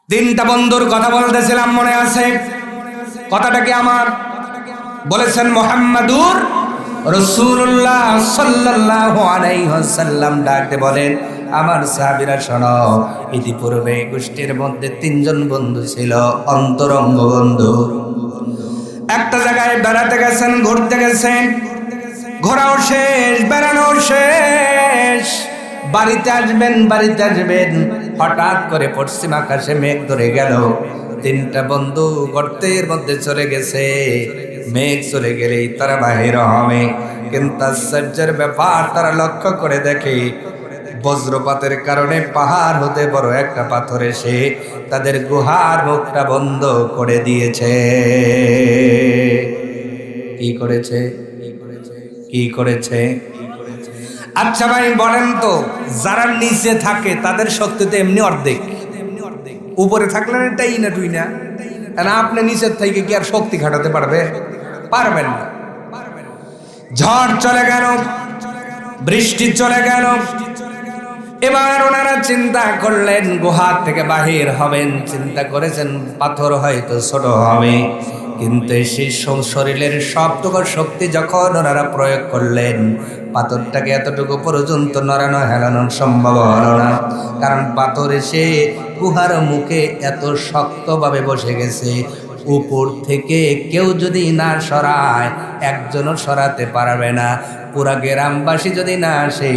তিনটা বন্ধুর কথা বলতেছিলাম, মনে আছে? কথাটা কি আমার? বলেছেন মুহাম্মাদুর রাসূলুল্লাহ সাল্লাল্লাহু আলাইহি ওয়াসাল্লাম ডাকতে বলেন, আমার সাহাবীরা শোনো, ইতিপূর্বে গোষ্ঠীর মধ্যে তিনজন বন্ধু ছিল, অন্তরঙ্গ বন্ধু। একটা জায়গায় বেড়াতে গেছেন, ঘুরতে গেছেন, ঘোরাও শেষ, বেড়ানো শেষ, বাড়িতে আসবেন, হঠাৎ করে পশ্চিম আকাশে মেঘ ধরে গেল। তিনটা বন্ধু গর্তের মধ্যে চলে গেছে। মেঘ চলে গেলেই তারা বাহির হবে, কিন্তু আশ্চর্যের ব্যাপার, তারা লক্ষ্য করে দেখে বজ্রপাতের কারণে পাহাড় হতে বড় একটা পাথর এসে তাদের গুহার মুখটা বন্ধ করে দিয়েছে। কি করেছে? কি করেছে? আচ্ছা ভাই বলেন তো, যারা নিচে থাকে তাদের শক্তি তো এমনি অর্ধেক, উপরে থাকলে এটাই না টুই না, কারণ আপনি নিচের থেকে কি আর শক্তি খাটাতে পারবেন না। ঝড় চলে গেল, বৃষ্টি চলে গেল, এবার ওনারা চিন্তা করলেন গুহা থেকে বাহির হবেন। চিন্তা করেছেন পাথর হয়তো ছোট হবে, কিন্তু সেই শরীরের সবটুকু শক্তি যখন ওনারা প্রয়োগ করলেন, পাথরটাকে এতটুকু পর্যন্ত নড়ানো হেলানো সম্ভব হলো না, কারণ পাথর এসে গুহার মুখে এত শক্তভাবে বসে গেছে, উপর থেকে কেউ যদি না সরায়, একজনও সরাতে পারবে না। পুরা গ্রামবাসী যদি না আসে,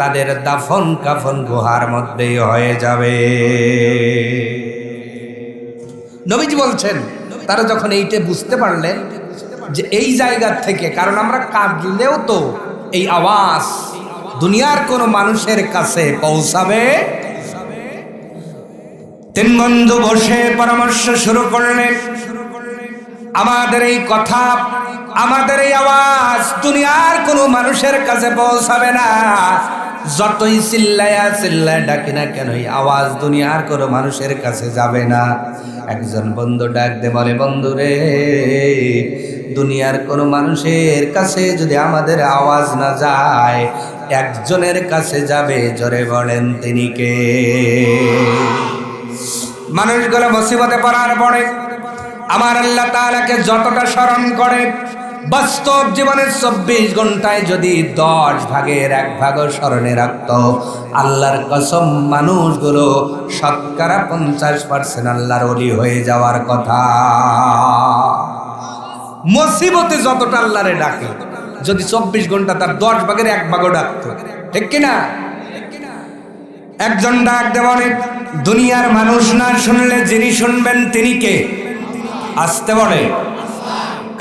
তাদের দাফন কাফন গুহার মধ্যেই হয়ে যাবে। নবীজি বলছেন, তারা যখন এইটা বুঝতে পারলেন যে এই জায়গা থেকে, কারণ আমরা কাঁদলেও তো এই আওয়াজ দুনিয়ার কোন মানুষের কাছে পৌঁছাবে। তিন বন্ধু বসে পরামর্শ শুরু করলেন, আমাদের এই কথা, আমাদের এই আওয়াজ দুনিয়ার কোন মানুষের কাছে পৌঁছাবে না। যতই চিল্লায় ডাকি না কেন, এই আওয়াজ দুনিয়ার কোন মানুষের কাছে যাবে না। একজন বন্ধু ডাক দে বলে, বন্ধু রে, দুনিয়ার কোন মানুষের কাছে যদি আমাদের আওয়াজ না যায়, একজনের কাছে যাবে। জোরে বলেন, তিনি কে? মানুষগুলো মুসিবতে পড়ার পরে আমার আল্লাহ তাআলাকে যতটা স্মরণ করে, বাস্তব জীবনের 24 ঘন্টায় যদি 10 ভাগের 1 ভাগও স্মরণে রাখত, আল্লাহর কসম মানুষগুলো শতকরা 50% আল্লাহর ওলি হয়ে যাওয়ার কথা। মুসিবতে যতটা আল্লাহরে ডাকে, যদি 24 ঘন্টা তার 10 ভাগের 1 ভাগও ডাকতো, ঠিক কিনা? একজন ডাক দেবনে, দুনিয়ার মানুষ না শুনলে যিনি শুনবেন তিনি কে? আসতে বলে,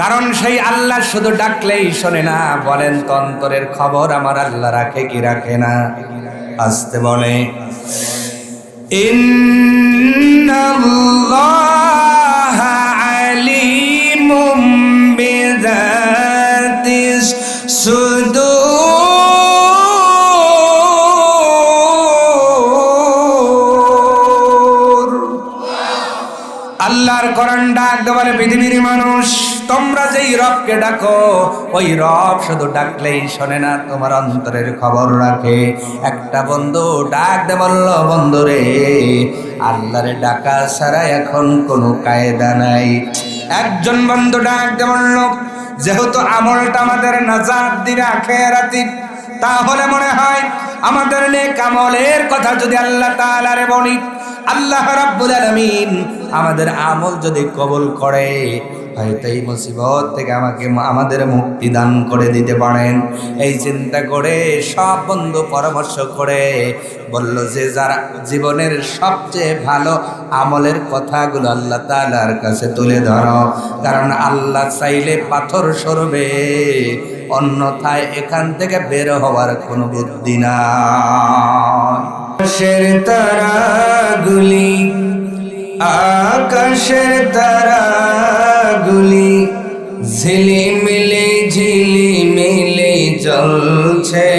কারণ সেই আল্লাহ শুধু ডাকলেই শোনে না। বলেন তো, অন্তরের খবর আমার আল্লাহ রাখে কি রাখে না? আসতে বলে, ইন্নাল্লাহা আলিমুম বিযাতিস সুদূর। আল্লাহর কোরআন ডাক বলে, পৃথিবীর মানুষ, তোমরা যেই রবকে ডাকো, ওই রব শুধু ডাকলেই শোনে না, তোমার অন্তরের খবর রাখে। একটা বন্ধু ডাক দে বলল, বন্ধু রে, আল্লাহরে ডাকা ছাড়া এখন কোনো কায়দা নাই। একজন বন্ধু ডাক দে বলল, যেহেতু আমলটা আমাদের নাজাত দিবে আখিরাতে, তাহলে মনে হয় আমাদের নেক আমলের কথা যদি আল্লাহ তাআলারে বলি, আল্লাহ রাব্বুল আলামিন আমাদের আমল যদি কবুল করে, হয়তো এই মুসিবত থেকে আমাদের মুক্তি দান করে দিতে পারেন। এই চিন্তা করে সব বন্ধু পরামর্শ করে বলল যে, যারা জীবনের সবচেয়ে ভালো আমলের কথাগুলো আল্লাহ তাআলার কাছে তুলে ধরো, কারণ আল্লাহ চাইলে পাথর সরবে, অন্যথায় এখান থেকে বের হওয়ার কোনো বুদ্ধি নাই। আকাশের তারাগুলি, আকাশের তারাগুলি ঝিলিমিলি ঝিলিমিলি জ্বলছে,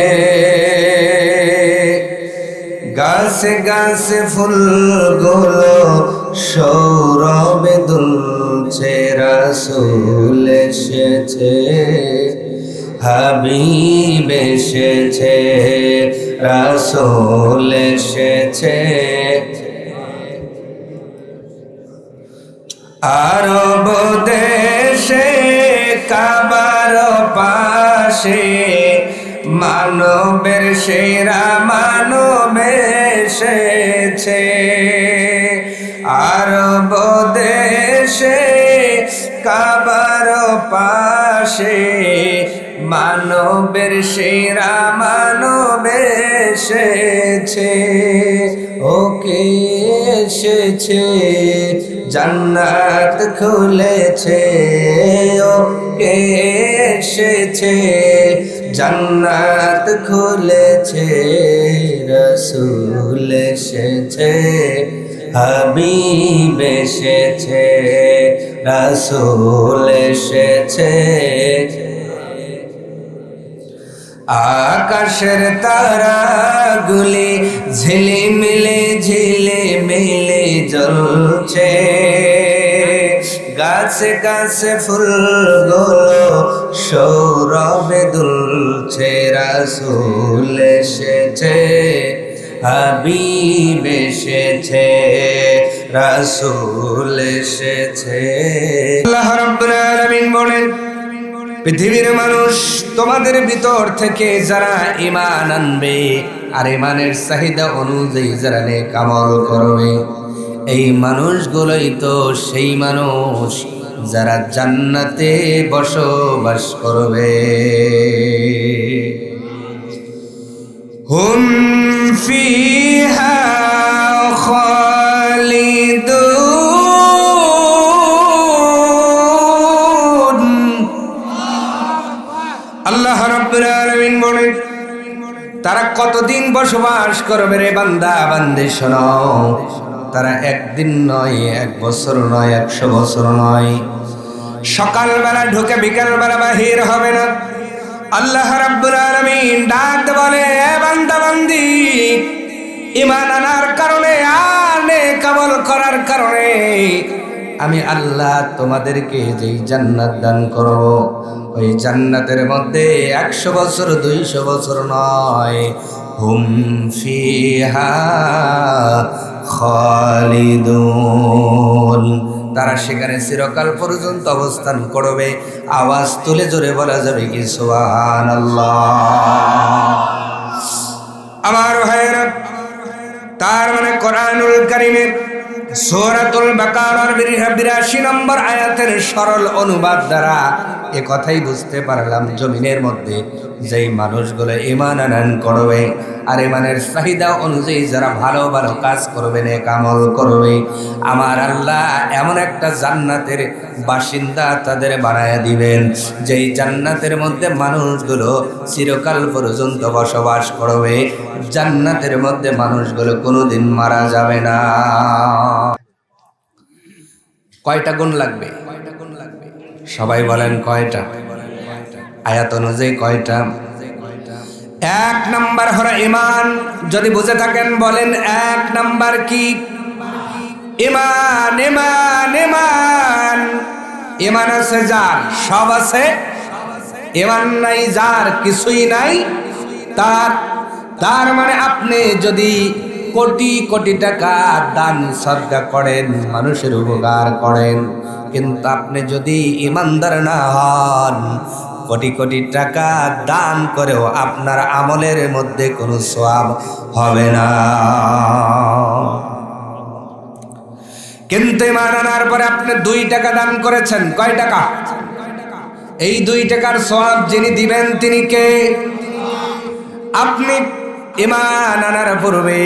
গাছে গাছে ফুলগুলো সৌরভে দুলছে, রাসূল এসেছে, হাবিব এসেছে, রাসূল এসেছে। আরব দেশে কাবার পাশে মানবের সেরা মানব এসেছে। আরব দেশে কাবার পাশে মানবের সেরা মানব এসেছে। ওকে এসেছে, জান্নাত খুলেছে। ওকে এসেছে, জান্নাত খুলেছে। রসূল এসেছে, হাবিব এসেছে। রসূল এসেছে। আকাশের তারাগুলি ঝিলিমিলি ঝিলিমিলি জ্বলছে। গাছে গাছে ফুলগুলো সৌরভে দুলছে। রাসূল এসেছে, হাবিব এসেছে। রাসূল এসেছে। আল্লাহ রাব্বুল আলামিন বলেন, পৃথিবীর মানুষ তোমাদের ভিতর থেকে যারা ঈমান আনবে আর ঈমানের চাহিদা অনুযায়ী যারা নেক আমল করবে, এই মানুষগুলোই তো সেই মানুষ যারা জান্নাতে বসবাস করবে। হুম ফিহা খালিদুন। আল্লাহ রাব্বুল আলামিন বলেন, তারা কতদিন বসবাস করবে রে বান্দা বান্দি শোনো। তারা একদিন নয়, 1 বছর নয়, 100 বছর নয়। সকালবেলা ঢুকে বিকালবেলা বাহির হবে না। আল্লাহ রাব্বুল আলামিন ডাক বলে, এ বান্দা বান্দি, ঈমান আনার কারণে আর নেক আমল করার কারণে আমি আল্লাহ তোমাদেরকে যেই জান্নাত দান করব, ওই জান্নাতের মধ্যে 100 বছর 200 বছর নয়, হুম ফিহা খালিদুন। তারা সেখানে চিরকাল পর্যন্ত অবস্থান করবে। আওয়াজ তুলে জোরে বলা যাবে কি সুবহানাল্লাহ? আমার ভাইয়েরা, তার মানে কোরআনুল কারীমের সূরাতুল বাকারার 82 নম্বর আয়াতের সরল অনুবাদ দ্বারা এ কথাই বুঝতে পারলাম, জমিনের মধ্যে যেই মানুষগুলো ঈমান আনয়ন করবে আর ঈমানের চাহিদা অনুযায়ী যারা ভালো ভালো কাজ করবে, নেক আমল করবে, আমার আল্লাহ এমন একটা জান্নাতের বাসিন্দা তাদের বানায়া দিবেন, যেই জান্নাতের মধ্যে মানুষগুলো চিরকাল পর্যন্ত বসবাস করবে। জান্নাতের মধ্যে মানুষগুলো কোনোদিন মারা যাবে না। কয়টা গুণ লাগবে? সবাই বলেন কয়টা? আয়াত অনুযায়ী কয়টা? 1 নাম্বার হলো ঈমান। যদি বুঝে থাকেন বলেন 1 নাম্বার কি? ঈমান। ঈমান ঈমান ঈমান আছে যার, সব আছে। ঈমান নাই যার, কিছুই নাই তার। তার মানে আপনি যদি কোটি কোটি টাকা দান সদকা করেন, মানুষের উপকার করেন, কিন্তু আপনি যদি ঈমানদার না হন, কোটি কোটি টাকা দান করেও আপনার আমলের মধ্যে কোনো সওয়াব হবে না। কিন্তু ঈমান আনার পরে আপনি 2 টাকা দান করেছেন, কয় টাকা? এই 2 টাকার সওয়াব যিনি দিবেন তিনি কে? আপনি ঈমান আনার পূর্বে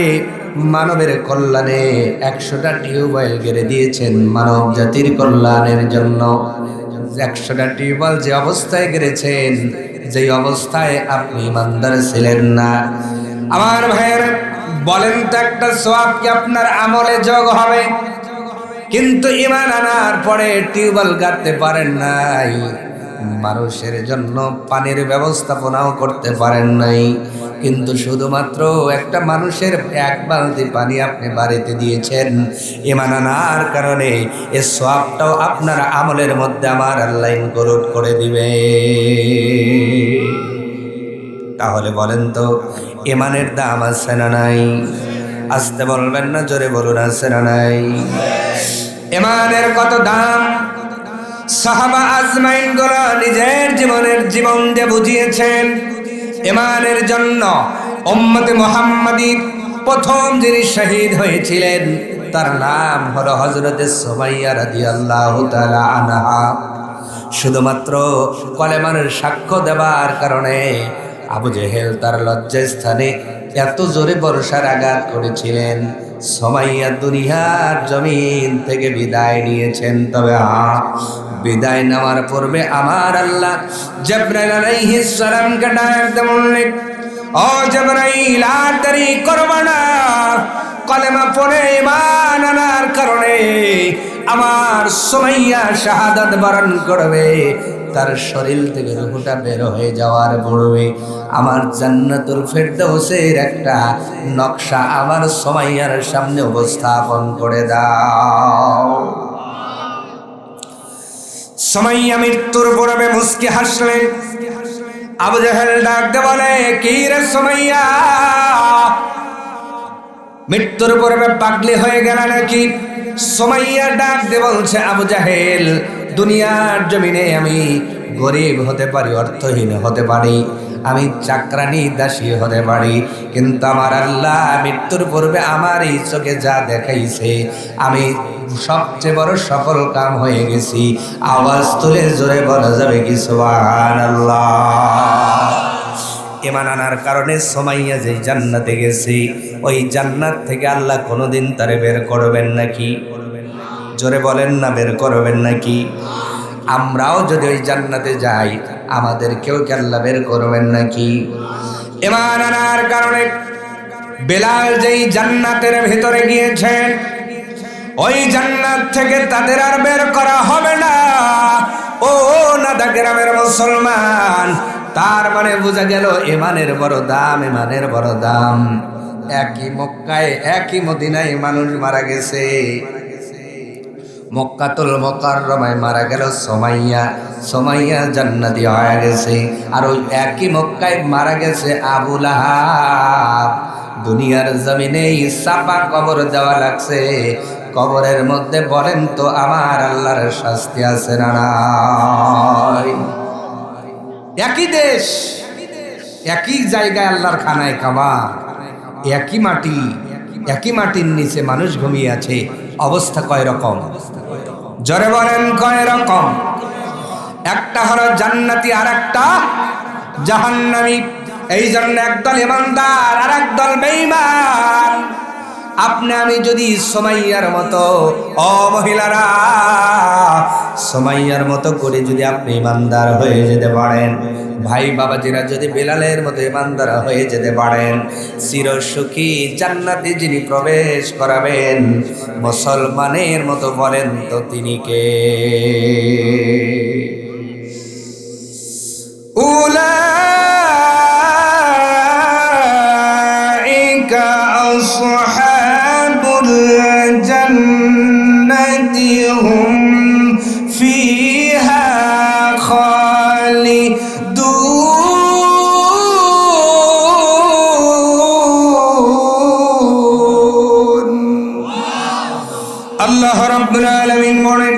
মানবের কল্যাণে 100টা টিউবওয়েল গেড়ে দিয়েছেন, মানব জাতির কল্যাণের জন্য। 100টা টিউবওয়েল যে অবস্থায় গেড়েছেন, যেই অবস্থায় আপনি ঈমানদার ছিলেন না, আমার ভাইয়ের বলেন তো একটা সওয়াব কি আপনার আমলে যোগ হবে? কিন্তু ঈমান আনার পরে টিউবওয়েল গাড়তে পারেন নাই, মানুষের জন্য পানির ব্যবস্থাপনাও করতে পারেন নাই, কিন্তু শুধুমাত্র একটা মানুষের 1 বালতি পানি আপনি বাড়িতে দিয়েছেন। ঈমান আনার কারণে এই সওয়াবটাও আপনার আমলের মধ্যে আমার আল্লাহ ইনক্লুড করে দিবে। তাহলে বলেন তো ঈমানের দাম আছে না নাই? আসতে বলবেন না, জোরে বলুন আছে না নাই? ইমানের কত দাম সাহাবা আজমাইন গুলো নিজের জীবন দিয়ে বুঝিয়েছেন। ইমানের জন্য উম্মতে মুহাম্মাদী প্রথম যিনি শহীদ হয়েছিলেন তার নাম হলো হযরত সুমাইয়া রাদিয়াল্লাহু তাআলা আনহা। শুধুমাত্র কলেমার সাক্ষ্য দেওয়ার কারণে আবু জেহেল তার লজ্জাস্থানে এত জোরে বর্ষার আঘাত করেছিলেন। সুমাইয়া দুনিয়ার জমিন থেকে বিদায় নিয়েছেন। তবে বিদায় নেওয়ার পূর্বে আমার আল্লাহ জিবরাইল আলাইহিস সালামকে ডাক দিয়ে বললেন, ও জিবরাইল, আর দেরি করবে না, কলেমা পড়ে ঈমান আনার কারণে আমার সুমাইয়া শাহাদাত বরণ করবে। তার শরীর থেকে রূহটা বের হয়ে যাওয়ার পূর্বে আমার জান্নাতুল ফেরদাউসের একটা নকশা আমার সুমাইয়ার সামনে উপস্থাপন করে দাও। সুমাইয়া মৃত্যুর পূর্বে মুস্কি হাসলেন। আবু জেহেল ডাক দিয়ে বলে, কি রে সুমাইয়া, মৃত্যুর পূর্বে পাগলি হয়ে গেল নাকি? সুমাইয়া ডাক দিয়ে বলছে, আবু জেহেল, দুনিয়ার জমিনে আমি গরিব হতে পারি, অর্থহীন হতে পারি, আমি চাকরানি দাসী হতে পারি, কিন্তু আমার আল্লাহ মৃত্যুর পূর্বে আমার এই চোখে যা দেখাইছে আমি সবচেয়ে বড় সফল কাম হয়ে গেছি। আওয়াজ তুলে জোরে বলা যাবে কি সুবহানাল্লাহ। ঈমান আনার কারণে সুমাইয়া যে জান্নাতে গেছে, ওই জান্নাত থেকে আল্লাহ কোনোদিন তারে বের করবেন নাকি? জোরে বলেন না, বের করবেন নাকি? আমরাও যদি ওই জান্নাতে যাই আমাদেরকেও কি আল্লাহ বের করবেন নাকি? ঈমান আনার কারণে বেলাল যেই জান্নাতের ভিতরে গিয়েছেন, ওই জান্নাত থেকে তাদের আর বের করা হবে না। ও নাদা গ্রামের মুসলমান, তার মানে বোঝা গেল ঈমানের বড় দাম, ঈমানের বড় দাম। একই মক্কায় একই মদিনায় মানুষ মারা গেছে। মক্কাতুল মুকাররমায় মারা গেল সুমাইয়া, সুমাইয়া জান্নাতি হয়ে গেছে। আর ওই একই মক্কায় মারা গেছে আবু লাহাব। দুনিয়ার জমিনে চাপা কবর দেওয়া লাগছে। কবরের মধ্যে বলেন তো আমার আল্লাহর শাস্তি আছে না নাই? একই দেশ, একই জায়গায় আল্লাহর খানায় কাবা, একই মাটি, একই মাটির নিচে মানুষ ঘুমিয়ে আছে। অবস্থা কয় রকম? জোরে বলেন, কয় রকম? একটা হলো জান্নাতি আর একটা জাহান্নামী। এই জন্য একদল ইমানদার আর একদল বেঈমান। আপনি আমি যদি সুমাইয়ার মতো, ও মহিলারা, সুমাইয়ার মতো করে যদি আপনি ইমানদার হয়ে যেতে পারেন, ভাই বাবাজিরা যদি বেলালের মতো ইমানদার হয়ে যেতে পারেন, চিরসুখী জান্নাতে যিনি প্রবেশ করাবেন মুসলমানের মতো, বলেন তো তিনি কে? উলাইকা আসহাবুল জান্নাতি হুম ফিহা খালিদুন। আল্লাহ রাব্বুল আলামিন বলেন,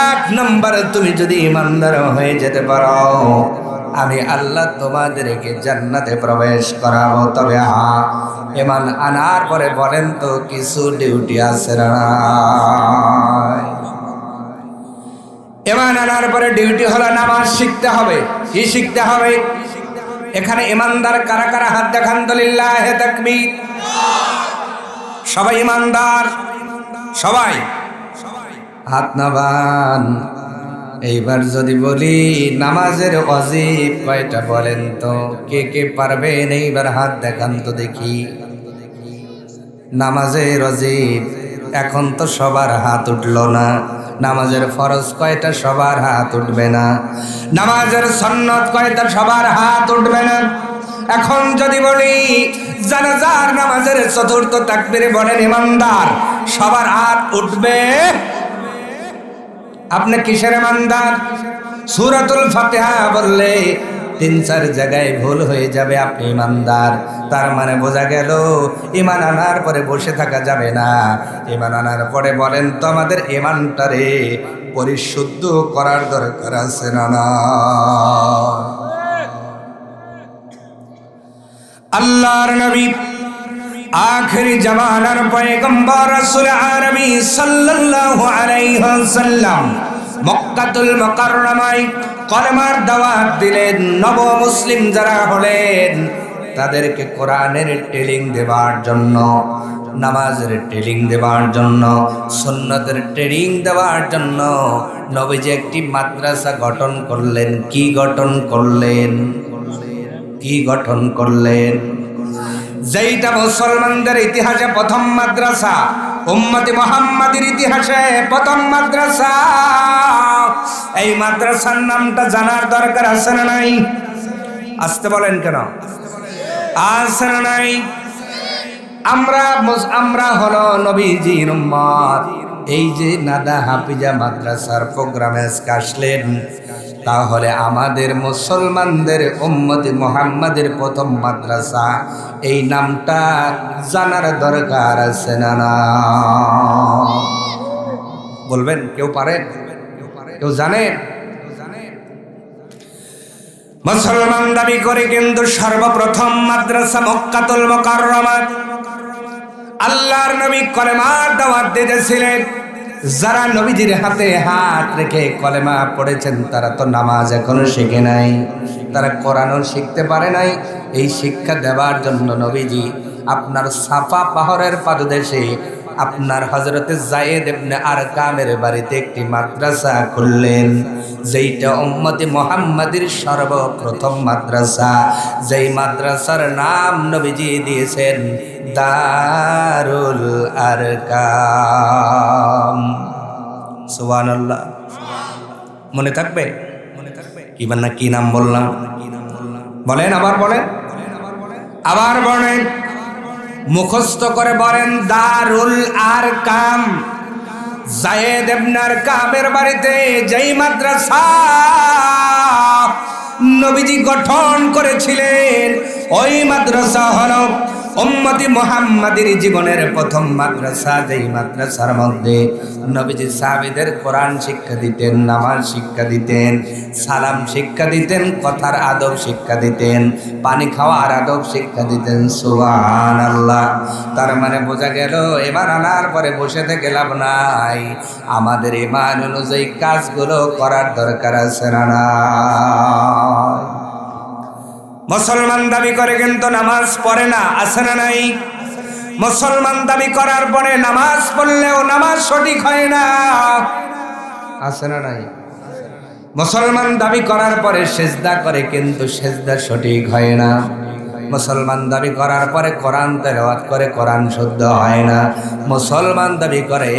এক নম্বরে তুমি যদি ইমানদার হয়ে যেতে পারো, আমি আল্লাহ তোমাদেরকে জান্নাতে প্রবেশ করাবো। তবে ঈমান আনার পরে বলেন তো কিছু ডিউটি আছে না? ঈমান আনার পরে ডিউটি হলো নামাজ শিখতে হবে। কি শিখতে হবে? এখানে ঈমানদার কারা কারা হাত দেখান তো, লিল্লাহি তাকবীর। সবাই ঈমানদার? সবাই হাত নামান। এইবার যদি বলি নামাজের ওয়াজিব কয়টা বলেন তো, কে কে পারবেন? এইবার হাত দেখান তো দেখি। নামাজের ওয়াজিব এখন তো সবার হাত উঠলো না। নামাজের ফরজ কয়টা? সবার হাত উঠবে না। নামাজের সুন্নাত কয়টা? সবার হাত উঠবে না। এখন যদি বলি জানাজার নামাজের চতুর্থ তাকবীরে বলেন ইমানদার, সবার হাত উঠবে। আপনি কিসের ইমানদার? সূরাতুল ফাতিহা বললে 3-4 জায়গায় ভুল হয়ে যাবে, আপনি ইমানদার। তার মানে বোঝা গেল ইমান আনার পরে বসে থাকা যাবে না। ইমান আনার পরে বলেন তো আমাদের ইমানটারে পরিশুদ্ধ করার দরকার আছে না? না, আল্লাহর নবী আখেরি জামানার পয়গম্বর রাসূল আরবি সাল্লাল্লাহু আলাইহি ওয়াসাল্লাম মক্কাতুল মুকাররমায় কলেমার দাওয়াত দিলেন। নব মুসলিম যারা হলেন তাদেরকে কোরআনের ট্রেনিং দেওয়ার জন্য, নামাজের ট্রেনিং দেওয়ার জন্য, সুন্নতের ট্রেনিং দেওয়ার জন্য নবীজি একটি মাদ্রাসা গঠন করলেন। কি গঠন করলেন? কি গঠন করলেন? যেইটা মুসলমানদের ইতিহাসে প্রথম মাদ্রাসা, উম্মতে মুহাম্মাদের ইতিহাসে প্রথম মাদ্রাসা। এই মাদ্রাসার নামটা জানার দরকার আছে না নাই? আসতে বলেন কেন? আছে না নাই? আমরা হলো নবীজির উম্মত। এই যে নাদা হাফিজা মাদ্রাসার প্রোগ্রামে আসলেন, তাহলে আমাদের মুসলমানদের উম্মতে মুহাম্মাদের প্রথম মাদ্রাসা, এই নামটা জানার দরকার আছে না? না, বলবেন? কেউ পারেন? কেউ জানেন? মুসলমান দাবি করে কিন্তু সর্বপ্রথম মাদ্রাসা মক্কাতুল মুকাররমা। আল্লাহর নবী কলেমার দাওয়াত দিতেছিলেন। যারা নবীজির হাতে হাত রেখে কলেমা পড়েছেন তারা তো নামাজ এখনো শিখে নাই, তারা কোরআনও শিখতে পারে নাই। এই শিক্ষা দেওয়ার জন্য নবীজি আপনার সাফা পাহাড়ের পাদদেশে আপনার হযরতে যায়েদ ইবনে আরকামের বাড়িতে একটি মাদ্রাসা খুললেন, যেইটা উম্মতে মুহাম্মাদের সর্বপ্রথম মাদ্রাসা। যেই মাদ্রাসার নাম নবীজি দিয়েছেন দারুল আরকাম। সুবহানাল্লাহ। মনে থাকবে? কিবার না কি নাম বললাম? বলেন, আবার বলেন, আবার বলেন, মুখস্থ করে বলেন দারুল আরকাম। যায়েদ ইবনে আরকামের বাড়িতে যেই মাদ্রাসা নবীজি গঠন করেছিলেন, ওই মাদ্রাসা হলো উম্মতি মুহাম্মাদের জীবনের প্রথম মাদ্রাসা। যেই মাদ্রাসার মধ্যে নবীজি সাহাবীদের কোরআন শিক্ষা দিতেন, নামাজ শিক্ষা দিতেন, সালাম শিক্ষা দিতেন, কথার আদব শিক্ষা দিতেন, পানি খাওয়ার আদব শিক্ষা দিতেন। সুবহানাল্লাহ। তার মানে বোঝা গেল ঈমান আনার পরে বসে থেকে লাভ নাই, আমাদের ঈমান অনুযায়ী কাজগুলো করার দরকার আছে না? না, মুসলমান দাবি করে কিন্তু নামাজ পড়ে না, আছে না নাই? মুসলমান দাবি করার পরে নামাজ পড়লেও নামাজ সঠিক হয় না, আছে না নাই? মুসলমান দাবি করার পরে সেজদা করে কিন্তু সেজদা সঠিক হয় না। মুসলমান দাবি করার পরে কোরআন তেলাওয়াত করে, কোরআন শুদ্ধ হয় না। মুসলমান দাবি করে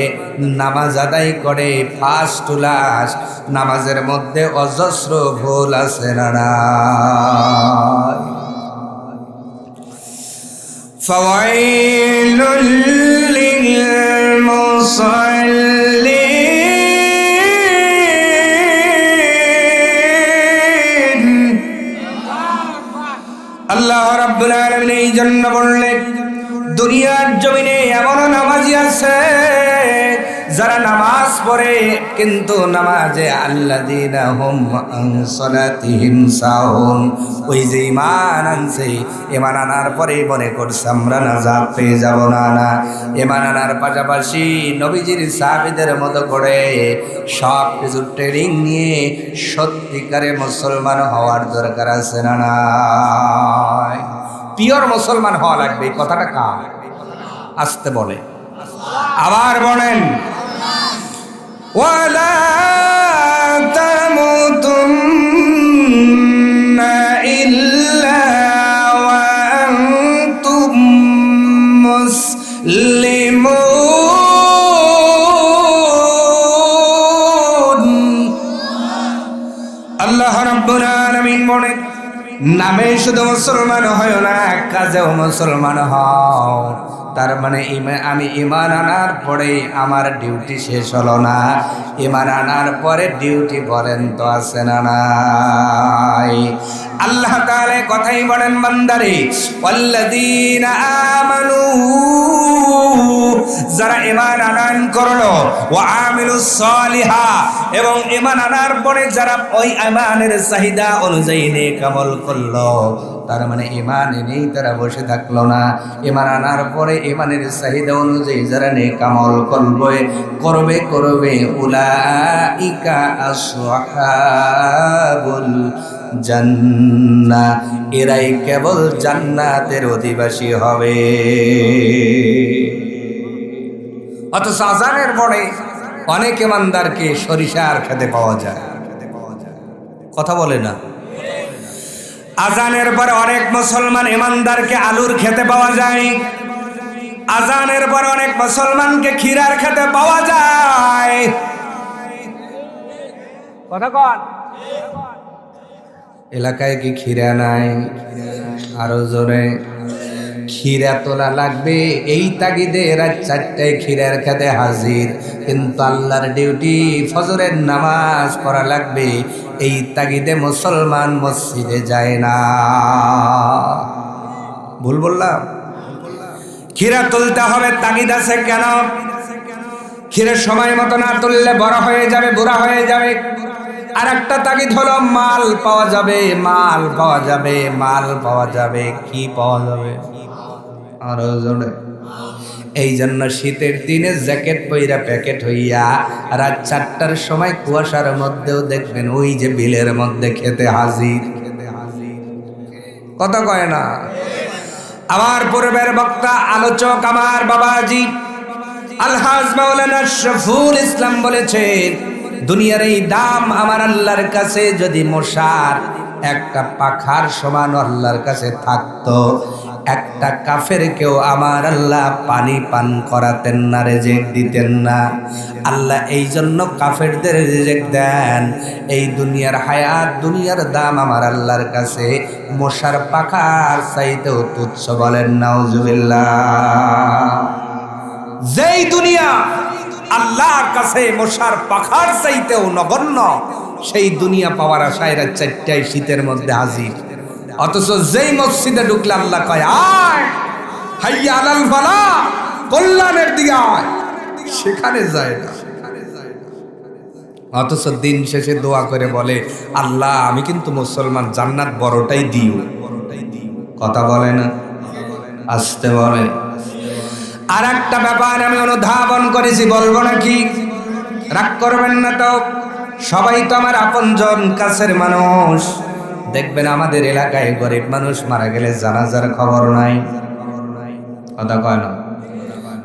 নামাজ আদায় করে ফার্স্ট টু লাস্ট, নামাজের মধ্যে অজস্র ভুল আছে না? ফাওয়াইলুল লিল মুসাল্লিন। আল্লাহ রাব্বুল আলামিন এই জন্য বললেন, দুনিয়ার জমিনে এমন নামাজি আছে যারা নামাজ পড়ে কিন্তু নামাজে আল্লাযীনা হুম আন সালাতিহিম সাহুন। ওই যে ঈমান আনছে, ঈমান আনার পরে মনে করছে আমরা নাজাত পেয়ে যাব না। না, ঈমান আনার পাশাপাশি নবীজির সাহাবীদের মতো করে সব কিছু ট্রেনিং নিয়ে সত্যিকারে মুসলমান হওয়ার দরকার আছে না? নাই? পিওর মুসলমান হওয়া লাগবে। এই কথাটা কার? আসতে বলে, আবার বলেন, ওয়ালা তামুতুন্না ইল্লা ওয়া আনতুম মুসলিমুন। আল্লাহ রাব্বুল আলামিন বলেন, নামে শুধু মুসলমান হয় না, কাজেও মুসলমান হও। তার মানে আমি ঈমান আনার পরে আমার ডিউটি শেষ হলো না, ঈমান আনার পরে ডিউটি বলেন তো আছে না নাই? আল্লাহ তাআলা কথাই বলেন বান্দারে, ওয়াল্লাযীনা আমানু, যারা ঈমান আনয়ন করলো, ওয়া আমিলুস সালিহাত, এবং ঈমান আনার পরে যারা ওই ঈমানের চাহিদা অনুযায়ী নেক আমল করলো, তার মানে ঈমান এনেই তারা বসে থাকলো না, ঈমান আনার পরে ঈমানের চাহিদা অনুযায়ী যারা নেক আমল করবে উলাইকা আসহাবুল জান্নাহ, এরাই কেবল জান্নাতের অধিবাসী হবে। অথচ আযানের পরে অনেক ইমানদারকে সরিষার খেতে পাওয়া যায়, কথা বলে না। আযানের পরে অনেক মুসলমান ইমানদারকে আলুর খেতে পাওয়া যায়, আযানের পর অনেক মুসলমানকে ক্ষীরার খেতে পাওয়া যায়, কথা কন। এলাকায় কি ক্ষীরা নাই? আরো জোরে। ক্ষীরা তোলা লাগবে, এই তাগিদে রাত 4টায় ক্ষীরার খেতে হাজির, কিন্তু আল্লাহর ডিউটি ফজরের নামাজ পড়া লাগবে, এই তাগিদে মুসলমান মসজিদে যায় না। ভুল বললাম? ক্ষীরা তুলতে হবে, তাগিদ আছে কেন? ক্ষীরের সময় মতো না তুললে বড় হয়ে যাবে, বুড়া হয়ে যাবে। আর একটা তাগিদ হলো মাল পাওয়া যাবে, মাল পাওয়া যাবে, মাল পাওয়া যাবে। কি পাওয়া যাবে? আরো জোরে। এই জন্য শীতের দিনে জ্যাকেট পইরা প্যাকেট হইয়া রাত 4টার সময় কুয়াশার মধ্যেও দেখবেন ওই যে বিলের মধ্যে খেতে হাজির, কথা কয় না। আমার পূর্বের বক্তা আলোচক আমার বাবাজি আলহাজ মাওলানা শফুল ইসলাম বলেছেন, দুনিয়ার এই দাম আমার আল্লাহর কাছে যদি মশার একটা পাখার সমান আল্লাহর কাছে থাকতো, একটা কাফেরকেও আমার আল্লাহ পানি পান করাতেন না, রিজিক দিতেন না। আল্লাহ এই জন্য কাফেরদের রিজিক দেন। এই দুনিয়ার হায়াত, দুনিয়ার দাম আমার আল্লাহর কাছে মশার পাখার চাইতেও তুচ্ছ, বলেন নাউজুবিল্লাহ। যেই দুনিয়া আল্লাহর কাছে মশার পাখার চাইতেও নগণ্য, সেই দুনিয়া পাওয়ার আশায় রাত 4টায় শীতের মধ্যে হাজির। অথচ যেই মসজিদে ঢুকলে আল্লাহ কয় আয় হাইয়া আলাল ফালাহ, কল্যাণের দিকে আয়, সেখানে যায় না। অথচ দিন শেষে দোয়া করে বলে, আল্লাহ আমি কিন্তু মুসলমান, জান্নাত বড়টাই দিও, কথা বলে না, আসতে বলে। আর একটা ব্যাপার আমি অনুধাবন করেছি, বলবো নাকি? রাগ করবেন না তো, সবাই তো আমার আপনজন, কাছের মানুষ। দেখবেন আমাদের এলাকায় গরিব মানুষ মারা গেলে জানাজার খবর নাই, কথা কয় না।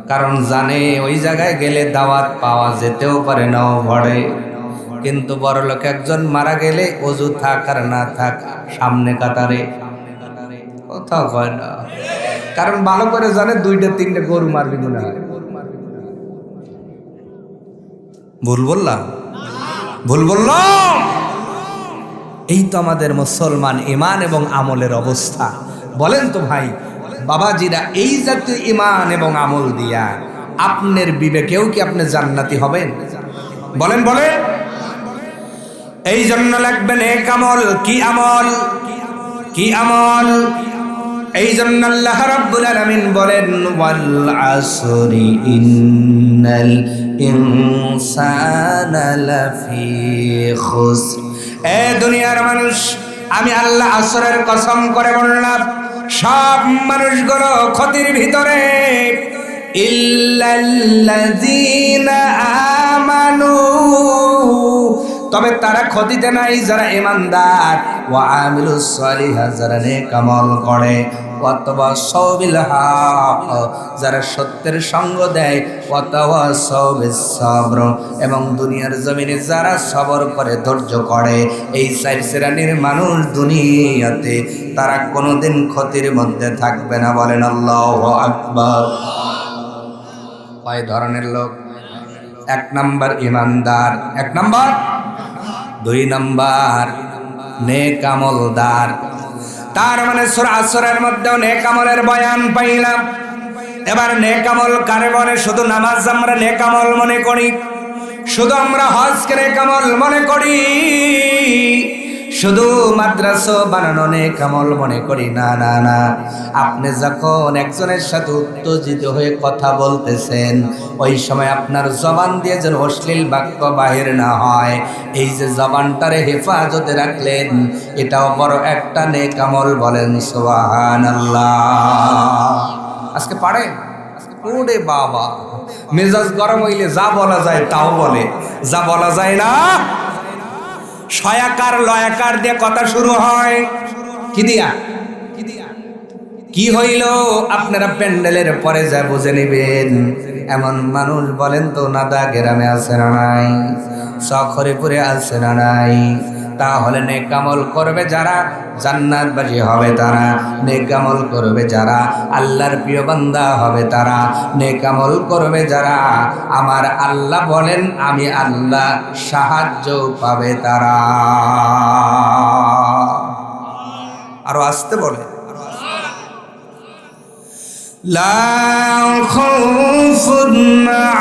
কারণ জানে ওই জায়গায় গেলে দাওয়াত পাওয়া যেতেও পারে, নাও ভরে। কিন্তু বড় লোক একজন মারা গেলে অজু থাক আর না থাক সামনে কাতারে, কথা কয় না। কারণ ভালো করে জানে 2-3টে গরু মারবি মনে হয়। ভুল বললাম? ভুল বললাম? এই তো আমাদের মুসলমান ঈমান এবং আমলের অবস্থা। বলেন তো ভাই বাবাজিরা, এই জাতীয় ঈমান এবং আমল দিয়া আপনার বিবেকেও কি আপনি জান্নাতি হবেন? বলেন বলেন। এই জন্য লাগবে নেক আমল। কি আমল? কি আমল? এই জন্য আল্লাহ রাব্বুল আলামিন বলেন, ওয়াল আসরি ইন্নাল ইনসানা লাফি খুসর। এ দুনিয়ার মানুষ, আমি আল্লাহ আসরের কসম করে বললাম, সব মানুষগুলো ক্ষতির ভিতরে, ইল্লাল্লাযীনা আমানু, তবে তারা ক্ষতিতে নাই যারা ঈমানদার, ওয়া আমিলুস সালিহাত, যারা নেক আমল করে, ওয়া তাওয়াসাউ বিল হক, যারা সত্যের সঙ্গ দেয়, ওয়া তাওয়াসাউ বিস সাবর, এবং দুনিয়ার জমিনে যারা সবর করে, ধৈর্য করে। এই 4 শ্রেণীর মানুষ দুনিয়াতে তারা কোনোদিন ক্ষতির মধ্যে থাকবে না, বলেন আল্লাহু আকবার। কয় ধরনের লোক? 1 নাম্বার ঈমানদার, 1 নাম্বার। 2 নাম্বার নেক আমলদার। তার মানে সূরা আসরের মধ্যেও নেক আমলের বয়ান পাইলাম। এবার নেক আমল কারে বলে? শুধু নামাজ আমরা নেক আমল মনে করি, শুধু আমরা হজকে নেক আমল মনে করি, শুধু মাদ্রাসা বানানো নেক আমল মনে করি না, না, না। আপনি যখন একজনের সাথে উত্তেজিত হয়ে কথা বলতেছেন, ওই সময় আপনার জবান দিয়ে যেন অশ্লীল বাক্য বাহির না হয়, এই যে জবানটারে হেফাজতে রাখলেন, এটাও বড় একটা নেক আমল। বলেন সুবহানাল্লাহ। আজকে পারেন? ওরে বাবা, মেজাজ গরম হইলে যা বলা যায় তাও বলে, যা বলা যায় না শয়াকার লয়াকার দিয়ে কথা শুরু হয়। কি দিয়া? কি হইল আপনারা প্যান্ডেলের পরে যা বুঝে নেবেন। এমন মানুষ বলেন তো নাদা গ্রামে আছে না নাই, শখরিপুরে আছে না নাই? তাহলে নেক আমল করবে যারা জান্নাতবাসী হবে তারা, নেক আমল করবে যারা আল্লাহর প্রিয় বান্দা হবে তারা, নেক আমল করবে যারা আমার আল্লাহ বলেন আমি আল্লাহ সাহায্য পাবে তারা। আরো আসতে বলে, লা খাউফুন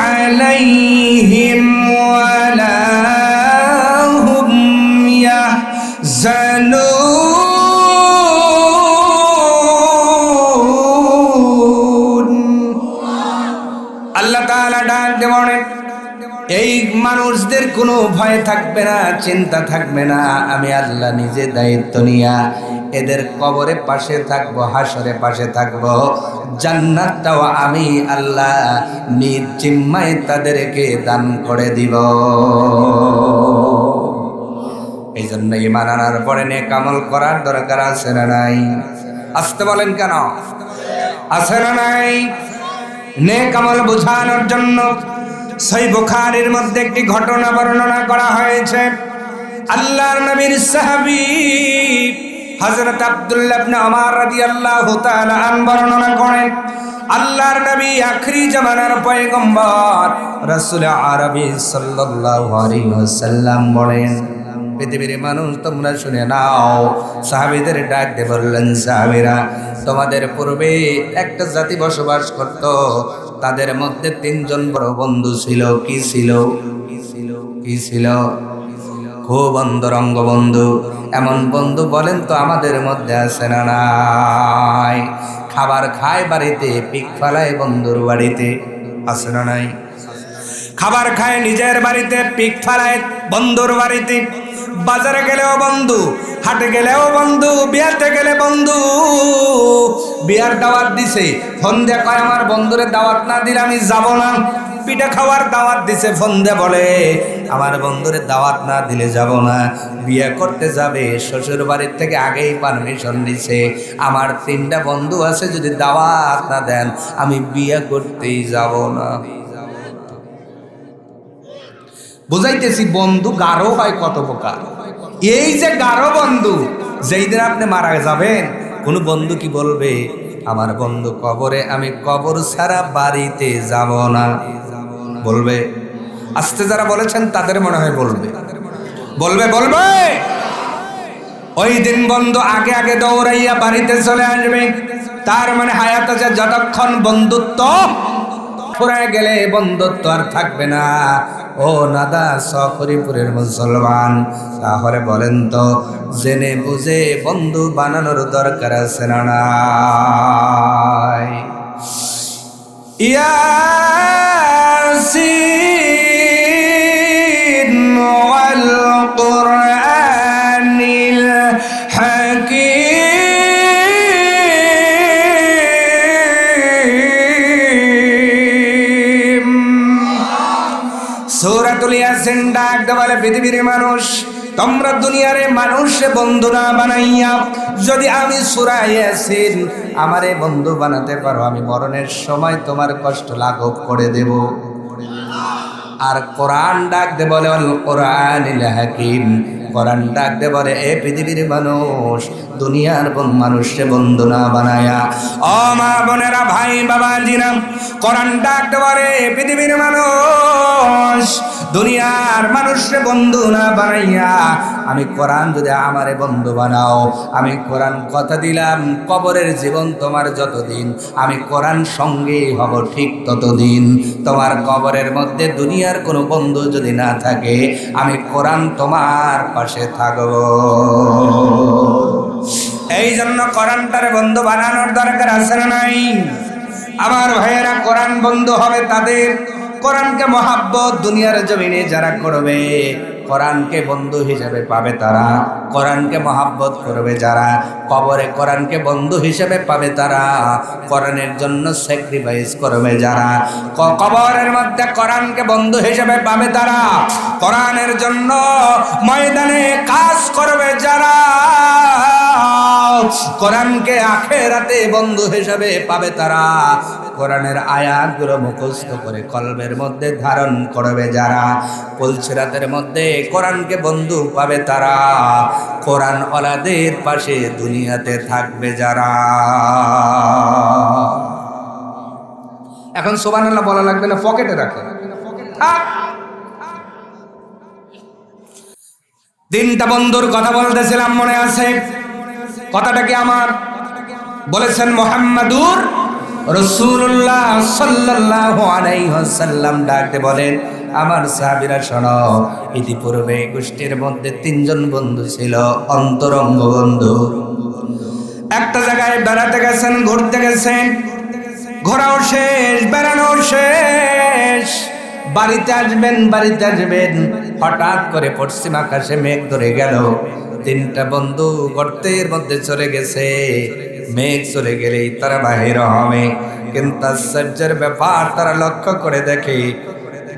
আলাইহিম ওয়ালা হুম ইয়াহজানুন। আল্লাহ তাআলা ডাক দেবেন, এই মানুষদের কোনো ভয় থাকবে না, চিন্তা থাকবে না। আমি আল্লাহ নিজে দায়িত্ব নিয়া এদের কবরে পাশে থাকবো, হাসরে পাশে থাকবো, জান্নাতটাও আমি আল্লাহ নিজ জিম্মায় তাদেরকে দান করে দিব। এই জন্য ঈমান আনার পরে নেক আমল করার দরকার আছে না নাই? আসতে বলেন কেন? আছে না নাই? নেক আমল বোঝানোর জন্য সহিহ বুখারীর মধ্যে একটি ঘটনা বর্ণনা করা হয়েছে। আল্লাহর নবীর সাহাবী হযরত আব্দুল্লাহ ইবনে ওমর রাদিয়াল্লাহু তাআলা আনহু বর্ণনা করেন, আল্লাহর নবী আখরি জামানার পয়গম্বর রাসূল আরবী সাল্লাল্লাহু আলাইহি ওয়াসাল্লাম বলেন, পৃথিবীর মানুষ তোমরা শুনে নাও। সাহাবীদের ডাক দিয়ে বললেন, সাহাবীরা, তোমাদের পূর্বে একটা জাতি বসবাস করত, তাদের মধ্যে তিনজন বড় বন্ধু ছিল। কি ছিল? কি ছিল? খুব অন্তরঙ্গ বন্ধু। এমন বন্ধু বলেন তো আমাদের মধ্যে আছে না নাই? খাবার খায় বাড়িতে, পিক ফালায় বন্ধুর বাড়িতে, আছে না নাই? খাবার খায় নিজের বাড়িতে, পিক ফালায় বন্ধুর বাড়িতে। বাজারে গেলেও বন্ধু, হাটে গেলেও বন্ধু, বিয়াতে গেলে বন্ধু। বিয়ার দাওয়াত দিছে, ফোন দিয়ে কয় আমার বন্ধুরে দাওয়াত না দিলে আমি যাব না। পিঠা খাওয়ার দাওয়াত দিছে, ফোন দিয়ে বলে আমার বন্ধুরে দাওয়াত না দিলে যাব না। বিয়ে করতে যাবে, শ্বশুর বাড়ির থেকে আগেই পারমিশন দিছে, আমার তিনটা বন্ধু আছে, যদি দাওয়াত না দেন আমি বিয়ে করতেই যাব না। বুঝাইতেছি বন্ধু গাঢ় হয় কত প্রকার। এই যে গাঢ় বন্ধু, যেই দিন আপনি মারা যাবেন, কোন বন্ধু কি বলবে আমার বন্ধু কবরে, আমি কবর ছাড়া বাড়িতে যাব না? বলবে? আস্তে যারা বলেছেন তাদের মনে হয় বলবে, বলবে, বলবে। ওই দিন বন্ধু আগে আগে দৌড়াইয়া বাড়িতে চলে আসবে। তার মানে হায়াত আছে, যতক্ষণ বন্ধুত্ব ফুরায় গেলে বন্ধুত্ব আর থাকবে না। ও নাদা শখরিপুরের মুসলমান, তাহলে বলেন তো জেনে বুঝে বন্ধু বানানোর দরকার আছে না নাই? ইয়াসিন ওয়াল কুরআনিল হাকীম। সূরাতুল ইয়াসিন ডাক দেওয়ালে পৃথিবীর মানুষ, তোমরা দুনিয়ারে মানুষে বন্ধু না বানাইয়া যদি আমি সূরা ইয়াসিন আমারে বন্ধু বানাতে পারো, আমি মরণের সময় তোমার কষ্ট লাঘব করে দেব। আর কোরআন ডাক দে বলে আল কোরআনিল হাকীম, কোরআন ডাক দে বলে এ পৃথিবীর মানুষ, দুনিয়ার মানুষে বন্ধু না বানায়া। ও মা বোনেরা, ভাই বাবা জিনা, কোরআন ডাক দে বলে পৃথিবীর মানুষ, দুনিয়ার মানুষরে বন্ধু না বানাইয়া আমি কোরআন যদি আমারে বন্ধু বানাও, আমি কোরআন কথা দিলাম কবরের জীবন তোমার যতদিন আমি কোরআন সঙ্গে হব ঠিক ততদিন। তোমার কবরের মধ্যে দুনিয়ার কোনো বন্ধু যদি না থাকে আমি কোরআন তোমার পাশে থাকব। এই জন্য কোরআনটারে বন্ধু বানানোর দরকার আছে না নাই? আমার ভাইয়েরা, কোরআন বন্ধু হবে তাদের, কোরআনকে মহাব্বত দুনিয়ার জমিনে যারা করবে কোরআনকে বন্ধু হিসেবে পাবে তারা, কোরআনকে মহাব্বত করবে যারা কবরে কোরআনকে বন্ধু হিসেবে পাবে তারা, কোরআনের জন্য স্যাক্রিফাইস করবে যারা কবরের মধ্যে কোরআনকে বন্ধু হিসেবে পাবে তারা, কোরআনের জন্য ময়দানে কাজ করবে যারা কোরআনকে আখিরাতে বন্ধু হিসেবে পাবে তারা, কোরআনের আয়াতগুলো মুখস্থ করে কলবের মধ্যে ধারণ করবে যারা, পুলসিরাতের মধ্যে কোরআনকে বন্ধু পাবে তারা, কোরআন ওয়ালাদের পাশে দুনিয়াতে থাকবে যারা। এখন সুবহানাল্লাহ বলা লাগবে না, পকেটে রাখে থাক। তিনটা বন্ধুর কথা বলতেছিলাম, মনে আছে? কথাটা কি আমার? বলেছেন মুহাম্মাদুর রাসূলুল্লাহ সাল্লাল্লাহু আলাইহি ওয়াসাল্লাম ডাকতে বলেন, আমার সাহাবীরা শোনো, ইতিপূর্বে গোষ্ঠীর মধ্যে তিনজন বন্ধু ছিল, অন্তরঙ্গ বন্ধু। একটা জায়গায় বেড়াতে গেছেন, ঘুরতে গেছেন, ঘোরাও শেষ, বেড়ানো শেষ, বাড়িতে আসবেন, হঠাৎ করে পশ্চিম আকাশে মেঘ ধরে গেল। তিনটা বন্ধু গর্তের মধ্যে চলে গেছে, মেঘ চলে গেলেই তারা বাহির হবে। কিন্তু আশ্চর্যের ব্যাপার, তারা লক্ষ্য করে দেখে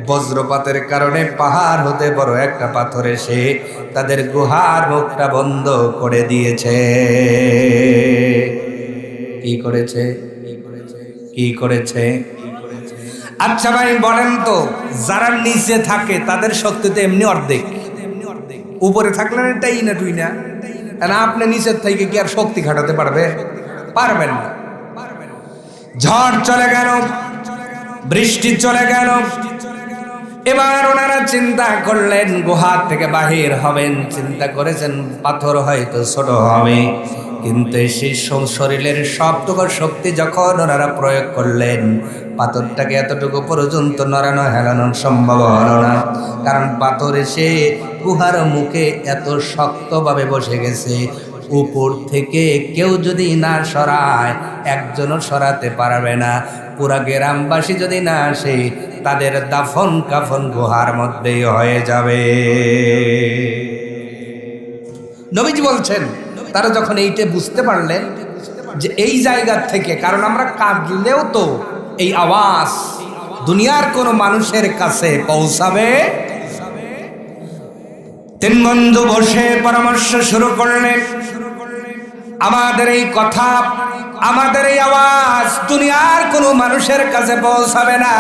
বজ্রপাতের কারণে পাহাড় হতে বড় একটা পাথর এসে তাদের গুহার মুখটা বন্ধ করে দিয়েছে। কি করেছে? আচ্ছা ভাই বলেন তো, যারা নিচে থাকে তাদের শক্তি তো এমনি অর্ধেক, উপরে থাকলে এটাই না তুই না, আপনি নিচের থেকে কি আর শক্তি খাটাতে পারবেন না। ঝড় চলে গেল, বৃষ্টি চলে গেল, এবার ওনারা চিন্তা করলেন গুহা থেকে বাহির হবেন, চিন্তা করেছেন পাথর হয়তো ছোট হবে, কিন্তু সেই শরীরের সবটুকু শক্তি যখন ওনারা প্রয়োগ করলেন, পাথরটাকে এতটুকু পর্যন্ত নড়ানো হেলানো সম্ভব হলো না, কারণ পাথর এসে গুহার মুখে এত শক্তভাবে বসে গেছে, উপর থেকে কেউ যদি না সরায় একজনও সরাতে পারবে না। পুরা গ্রামবাসী যদি না আসে তাদের দাফন কাফন গুহার মধ্যেই হয়ে যাবে। নবীজি বলছেন, তারা যখন এইটা বুঝতে পারলেন যে এই জায়গা থেকে, কারণ আমরা কাঁদলেও তো এই আওয়াজ দুনিয়ার কোন মানুষের কাছে পৌঁছাবে। তিন বন্ধু বসে পরামর্শ শুরু করলেন, আমাদের এই কথা, আমাদের এই আওয়াজ দুনিয়ার কোন মানুষের কাছে পৌঁছাবে না,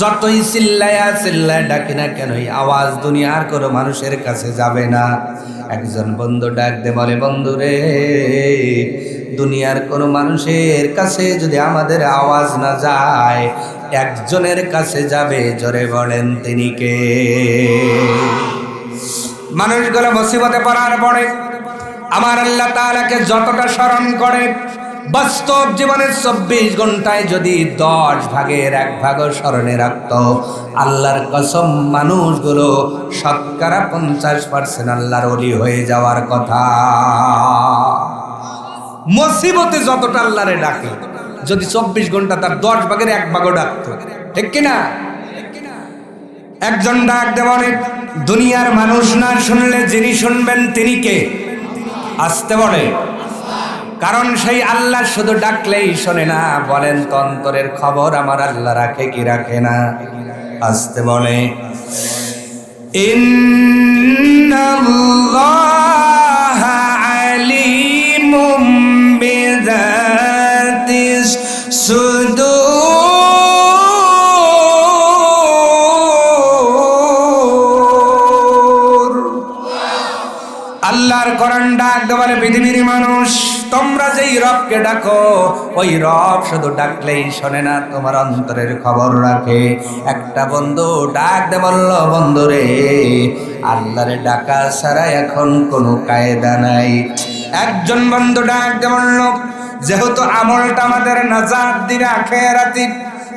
যতই চিল্লায় ডাকি না কেন এই আওয়াজ দুনিয়ার কোন মানুষের কাছে যাবে না। একজন বন্ধু ডাক দে বলে, বন্ধু রে, দুনিয়ার কোন মানুষের কাছে যদি আমাদের আওয়াজ না যায়, একজনের কাছে যাবে, জোরে বলেন তিনি কে? মানুষগুলো মুসিবতে পড়ার পরে আমার আল্লাহ তাআলাকে যতটা স্মরণ করে, বাস্তব জীবনের 24 ঘন্টায় যদি 10 ভাগের 1 ভাগও স্মরণে রাখত, আল্লাহর কসম মানুষগুলো শতকরা 50% আল্লাহর ওলি হয়ে যাওয়ার কথা। মুসিবতে যতটা আল্লাহরে ডাকে, যদি 24 ঘন্টা তার 10 ভাগের 1 ভাগও ডাকতো, ঠিক কিনা? একজন ডাক দেওয়ানে দুনিয়ার মানুষ না শুনলে যিনি শুনবেন তিনি কে? আসতে বলে, কারণ সেই আল্লাহ শুধু ডাকলেই শোনে না। বলেন তো, অন্তরের খবর আমার আল্লাহ রাখে কি রাখে না? আসতে বলে, ইন্নাল্লাহা আলিমুম বিযাতিস সুদূর। আল্লাহর কোরআন ডাক দেওয়ালে পৃথিবীর মানুষ তোমরা যেই রবকে ডাকো ওই রব শুধু ডাকলেই শোনে না, তোমার অন্তরের খবর রাখে। একটা বন্ধু ডাক দে বলল, বন্ধু রে, আল্লাহরে ডাকা ছাড়া এখন কোনো কায়দা নাই। একজন বন্ধু ডাক দে বলল, যেহেতু আমলটা আমাদের নাজাত দিবে আখিরাতে,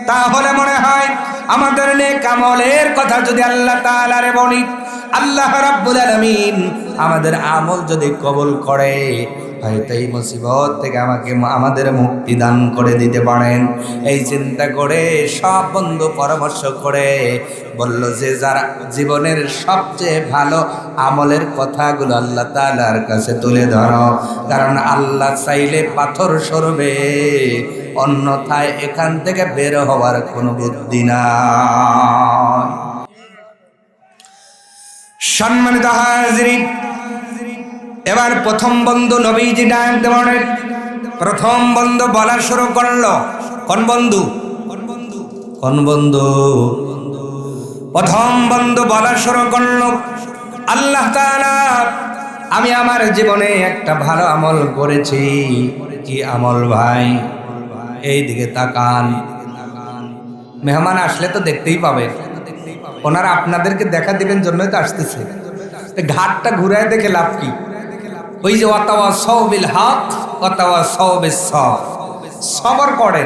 তাহলে মনে হয় আমাদের নেক আমলের কথা যদি আল্লাহ তাআলারে বলি, আল্লাহ রাব্বুল আলামিন আমাদের আমল যদি কবুল করে, হয়তো এই মুসিবত থেকে আমাদের মুক্তি দান করে দিতে পারেন। এই চিন্তা করে সব বন্ধু পরামর্শ করে বলল যে যার জীবনের সবচেয়ে ভালো আমলের কথাগুলো আল্লাহ তাআলার কাছে তুলে ধরো, কারণ আল্লাহ চাইলে পাথর সরবে, অন্যথায় এখান থেকে বের হওয়ার কোনো বুদ্ধি নাই। সম্মানিত হাজিরিন, এবার প্রথম বন্ধু নবীজি ডাক দেওয়ার প্রথম বন্ধু বলা শুরু করলো। কোন বন্ধু? কোন বন্ধু? প্রথম বন্ধু বলা শুরু করলো, আল্লাহ তাআলা, আমি আমার জীবনে একটা ভালো আমল করেছি। কি আমল ভাই? এই দিকে তাকান। মেহমান আসলে তো দেখতেই পাবে, ওনারা আপনাদেরকে দেখা দিবেন জন্যই তো আসতেছে। ঘাটটা ঘুরায় দেখে লাভ কি? ওই যে ওয়াতাওয়াসাউ বিল হক ওয়াতাওয়াসাউ বিস সবর করেন।